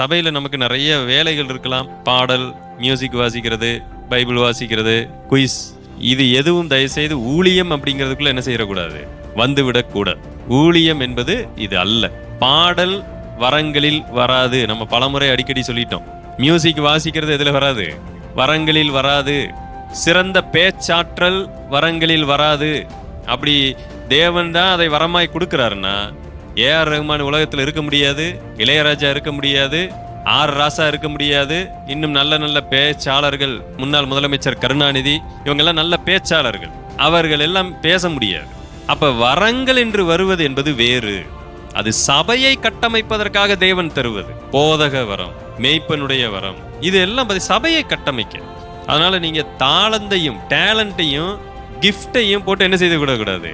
சபையில நமக்கு நிறைய வேலைகள் இருக்கலாம். பாடல், மியூசிக் வாசிக்கிறது, பைபிள் வாசிக்கிறது, குயிஸ், இது எதுவும் தயவுசெய்து ஊழியம் அப்படிங்கிறதுக்குள்ள என்ன செய்யக்கூடாது, வந்துவிடக்கூடாது. ஊழியம் என்பது இது அல்ல. பாடல் வரங்களில் வராது. நம்ம பலமுறை அடிக்கடி சொல்லிட்டோம். மியூசிக் வாசிக்கிறது எதுல வராது, வரங்களில் வராது. சிறந்த பேச்சாற்றல் வரங்களில் வராது. அப்படி தேவன் தான் அதை வரமாய் கொடுக்கிறாருன்னா ஏஆர் ரஹ்மான் உலகத்தில் இருக்க முடியாது, இளையராஜா இருக்க முடியாது, ஆர் ராசா இருக்க முடியாது. இன்னும் நல்ல நல்ல பேச்சாளர்கள், முன்னாள் முதலமைச்சர் கருணாநிதி, இவங்கெல்லாம் நல்ல பேச்சாளர்கள், அவர்கள் எல்லாம் பேச முடியாது. அப்ப வரங்கள் என்று வருவது என்பது வேறு. அது சபையை கட்டமைப்பதற்காக தேவன் தருவது. போதக வரம், மேய்ப்பனுடைய வரம், இது எல்லாம் சபையை கட்டமைக்க. அதனால நீங்க தாளந்தையும் டேலண்ட்டையும் கிஃப்டையும் போட்டு என்ன செய்து விடக்கூடாது.